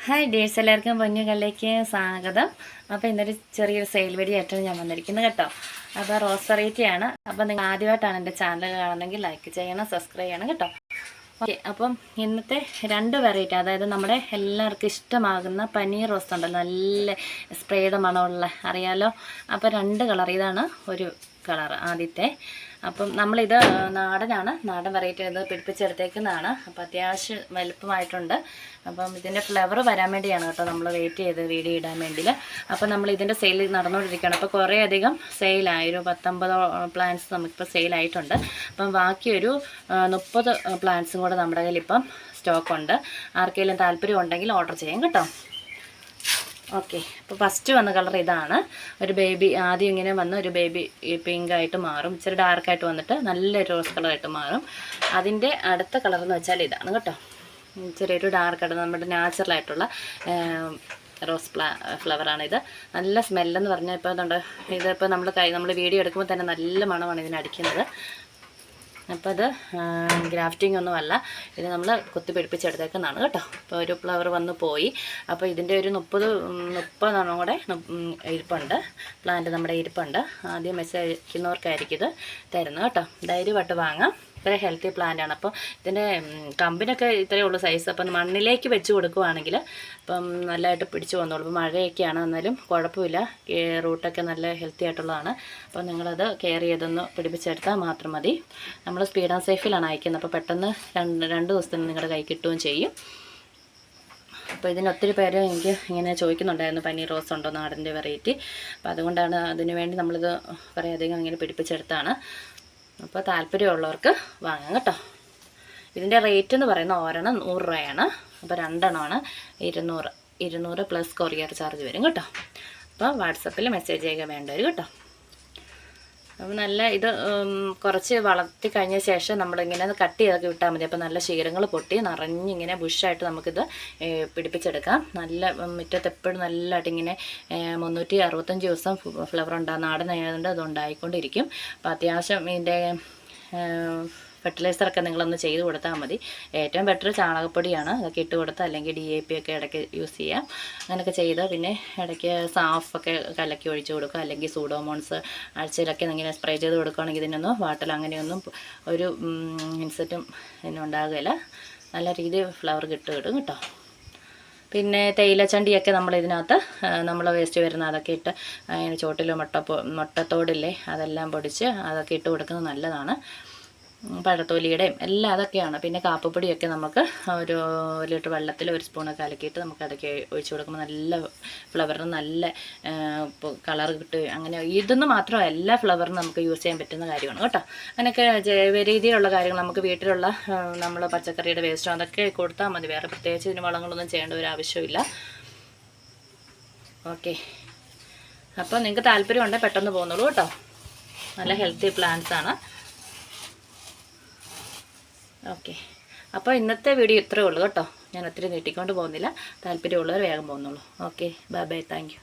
Hi ഡേഴ്സ്, എല്ലാവർക്കും പൊന്നുകളിലേക്ക് സ്വാഗതം. അപ്പോൾ ഇന്നൊരു ചെറിയൊരു സെയിൽ വീഡിയോ ആയിട്ടാണ് ഞാൻ വന്നിരിക്കുന്നത് കേട്ടോ. അപ്പോൾ റോസ് വെറൈറ്റിയാണ്. അപ്പോൾ നിങ്ങൾ ആദ്യമായിട്ടാണ് എൻ്റെ ചാനൽ കാണുന്നെങ്കിൽ ലൈക്ക് ചെയ്യണം, സബ്സ്ക്രൈബ് ചെയ്യണം കേട്ടോ. ഓക്കെ, അപ്പം ഇന്നത്തെ രണ്ട് വെറൈറ്റി, അതായത് നമ്മുടെ എല്ലാവർക്കും ഇഷ്ടമാകുന്ന പനീർ റോസ് ഉണ്ടല്ലോ, നല്ല സ്പ്രേയുടെ മണമുള്ള, അറിയാലോ. അപ്പോൾ രണ്ട് കളർ, ഇതാണ് ഒരു കളർ ആദ്യത്തെ. അപ്പം നമ്മളിത് നാടൻ വെറൈറ്റി ഇത് പിടിപ്പിച്ചെടുത്തേക്കുന്നതാണ്. അപ്പോൾ അത്യാവശ്യം വലുപ്പമായിട്ടുണ്ട്. അപ്പം ഇതിൻ്റെ ഫ്ലവർ വരാൻ വേണ്ടിയാണ് കേട്ടോ നമ്മൾ വെയിറ്റ് ചെയ്ത് വീഡിയോ ഇടാൻ വേണ്ടിയിൽ. അപ്പം നമ്മൾ ഇതിൻ്റെ സെയിൽ നടന്നുകൊണ്ടിരിക്കുകയാണ്. അപ്പോൾ കുറേ അധികം സെയിലായി, ഒരു 19 പ്ലാന്റ്സ് നമുക്കിപ്പോൾ സെയിലായിട്ടുണ്ട്. അപ്പം ബാക്കി ഒരു 30 പ്ലാന്റ്സും കൂടെ നമ്മുടെ കയ്യിൽ ഇപ്പം സ്റ്റോക്കുണ്ട്. ആർക്കെങ്കിലും താല്പര്യം ഉണ്ടെങ്കിൽ ഓർഡർ ചെയ്യാം കേട്ടോ. ഓക്കെ, അപ്പോൾ ഫസ്റ്റ് വന്ന കളർ ഇതാണ്. ഒരു ബേബി ആദ്യം ഇങ്ങനെ വന്ന് ഒരു ബേബി പിങ്ക് ആയിട്ട് മാറും, ഇച്ചിരി ഡാർക്കായിട്ട് വന്നിട്ട് നല്ലൊരു റോസ് കളറായിട്ട് മാറും. അതിൻ്റെ അടുത്ത കളർ എന്ന് വെച്ചാൽ ഇതാണ് കേട്ടോ. ചെറിയൊരു ഡാർക്കായിട്ട് നമ്മുടെ നാച്ചുറലായിട്ടുള്ള റോസ് ഫ്ലവറാണിത്. നല്ല സ്മെല്ലെന്ന് പറഞ്ഞാൽ ഇപ്പോൾ ഇതുണ്ട്, ഇതിപ്പോൾ നമ്മൾ വീഡിയോ എടുക്കുമ്പോൾ തന്നെ നല്ല മണമാണ് ഇതിനടിക്കുന്നത്. അപ്പോൾ അത് ഗ്രാഫ്റ്റിംഗ് ഒന്നുമല്ല, ഇത് നമ്മൾ കുത്തിപ്പിടിപ്പിച്ചെടുത്തേക്കുന്നതാണ് കേട്ടോ. ഇപ്പോൾ ഒരു ഫ്ലവർ വന്ന് പോയി. അപ്പോൾ ഇതിൻ്റെ ഒരു 30 കൂടെ ഇരിപ്പുണ്ട്, പ്ലാന്റ് നമ്മുടെ ഇരിപ്പുണ്ട്. ആദ്യം മെസ്സേജ് അയക്കുന്നവർക്കായിരിക്കും ഇത് തരുന്നത് കേട്ടോ. ധൈര്യമായിട്ട് വാങ്ങാം, ഇത്ര ഹെൽത്തി പ്ലാന്റാണ്. അപ്പോൾ ഇതിൻ്റെ കമ്പിനൊക്കെ ഇത്രയേ ഉള്ളൂ സൈസ്. അപ്പം മണ്ണിലേക്ക് വെച്ച് കൊടുക്കുവാണെങ്കിൽ ഇപ്പം നല്ലതായിട്ട് പിടിച്ചു വന്നോളൂ. ഇപ്പോൾ മഴയൊക്കെയാണ്, എന്നാലും കുഴപ്പമില്ല, റൂട്ടൊക്കെ നല്ല ഹെൽത്തി ആയിട്ടുള്ളതാണ്. അപ്പോൾ നിങ്ങളത് കെയർ ചെയ്തൊന്ന് പിടിപ്പിച്ചെടുത്താൽ മാത്രം മതി. നമ്മൾ സ്പീഡ് ആൻഡ് സേഫിലാണ് അയക്കുന്നത്, അപ്പോൾ പെട്ടെന്ന് രണ്ട് ദിവസത്തിന് നിങ്ങളുടെ കൈ കിട്ടുകയും ചെയ്യും. അപ്പോൾ ഇതിന് ഒത്തിരി പേര് എനിക്ക് ഇങ്ങനെ ചോദിക്കുന്നുണ്ടായിരുന്നു, പനീർ റോസ് ഉണ്ടോ നാടൻ്റെ വെറൈറ്റി. അപ്പോൾ അതുകൊണ്ടാണ് അതിന് വേണ്ടി നമ്മളിത് കുറേയധികം ഇങ്ങനെ പിടിപ്പിച്ചെടുത്താണ്. അപ്പോൾ താല്പര്യമുള്ളവർക്ക് വാങ്ങാം കേട്ടോ. ഇതിൻ്റെ റേറ്റ് എന്ന് പറയുന്നത് ഒരെണ്ണം 100 രൂപയാണ്. അപ്പോൾ രണ്ടെണ്ണമാണ് 200 പ്ലസ് കൊറിയർ ചാർജ് വരും കേട്ടോ. അപ്പോൾ വാട്സപ്പിൽ മെസ്സേജ് ചെയ്യുക വേണ്ടവർ കേട്ടോ. അപ്പോൾ നല്ല ഇത് കുറച്ച് വളർത്തി കഴിഞ്ഞ ശേഷം നമ്മളിങ്ങനെ കട്ട് ചെയ്തൊക്കെ വിട്ടാൽ മതി. അപ്പോൾ നല്ല ശീലങ്ങൾ പൊട്ടി നിറഞ്ഞിങ്ങനെ ബുഷായിട്ട് നമുക്കിത് പിടിപ്പിച്ചെടുക്കാം. നല്ല മുറ്റത്ത് എപ്പോഴും നല്ലതായിട്ട് ഇങ്ങനെ 365 ദിവസം ഫ്ലവർ ഉണ്ടാകും. നാടനായതുകൊണ്ട് അത് ഉണ്ടായിക്കൊണ്ടിരിക്കും. അപ്പോൾ അത്യാവശ്യം ഇതിൻ്റെ ഫെർട്ടിലൈസറൊക്കെ നിങ്ങളൊന്ന് ചെയ്ത് കൊടുത്താൽ മതി. ഏറ്റവും ബെറ്റർ ചാണകപ്പൊടിയാണ്, അതൊക്കെ ഇട്ട് കൊടുത്താൽ, അല്ലെങ്കിൽ DAP ഒക്കെ ഇടയ്ക്ക് യൂസ് ചെയ്യാം. അങ്ങനെയൊക്കെ ചെയ്ത് പിന്നെ ഇടയ്ക്ക് സാഫൊക്കെ കലക്കി ഒഴിച്ച് കൊടുക്കുക, അല്ലെങ്കിൽ സൂഡോമോൺസ് ആഴ്ചയിലൊക്കെ ഇങ്ങനെ സ്പ്രേ ചെയ്ത് കൊടുക്കുകയാണെങ്കിൽ ഇതിനൊന്നും വാട്ടൽ അങ്ങനെയൊന്നും ഒരു ഇൻസെക്റ്റും ഇതിനുണ്ടാകുകയില്ല. നല്ല രീതിയിൽ ഫ്ലവർ കിട്ടും കേട്ടോ. പിന്നെ തേയിലച്ചണ്ടിയൊക്കെ നമ്മളിതിനകത്ത് നമ്മൾ വേസ്റ്റ് വരുന്ന അതൊക്കെ ഇട്ട് അതിന് ചോട്ടിൽ മുട്ടത്തോടില്ലേ അതെല്ലാം പൊടിച്ച് അതൊക്കെ ഇട്ട് കൊടുക്കുന്നത് നല്ലതാണ്. പഴത്തൊലിയുടെയും എല്ലാം അതൊക്കെയാണ്. പിന്നെ കാപ്പപ്പൊടിയൊക്കെ നമുക്ക് ഒരു ലിറ്റർ വെള്ളത്തിൽ 1 സ്പൂണൊക്കെ കലക്കിയിട്ട് നമുക്ക് അതൊക്കെ ഒഴിച്ച് കൊടുക്കുമ്പോൾ നല്ല ഫ്ലവറിന് നല്ല കളർ കിട്ടുകയും അങ്ങനെ ഇതൊന്നും മാത്രമല്ല, എല്ലാ ഫ്ലവറിനും നമുക്ക് യൂസ് ചെയ്യാൻ പറ്റുന്ന കാര്യമാണ് കേട്ടോ. അങ്ങനെയൊക്കെ ജൈവ രീതിയിലുള്ള കാര്യങ്ങൾ നമുക്ക് വീട്ടിലുള്ള നമ്മൾ പച്ചക്കറിയുടെ വേസ്റ്റോ അതൊക്കെ കൊടുത്താൽ മതി. വേറെ പ്രത്യേകിച്ച് ഇതിന് വളങ്ങളൊന്നും ചെയ്യേണ്ട ഒരു ആവശ്യമില്ല. ഓക്കെ, അപ്പോൾ നിങ്ങൾക്ക് താല്പര്യം ഉണ്ടെങ്കിൽ പെട്ടെന്ന് പോകുന്നുള്ളൂ കേട്ടോ. നല്ല ഹെൽത്തി പ്ലാന്റ്സ് ആണ്. ഓക്കെ, അപ്പോൾ ഇന്നത്തെ വീഡിയോ ഇത്രയേ ഉള്ളൂ കേട്ടോ. ഞാൻ ഒത്തിരി നീട്ടിക്കൊണ്ട് പോകുന്നില്ല. താല്പര്യമുള്ളവർ വേഗം പോകുന്നുള്ളൂ. Okay, bye bye, thank you.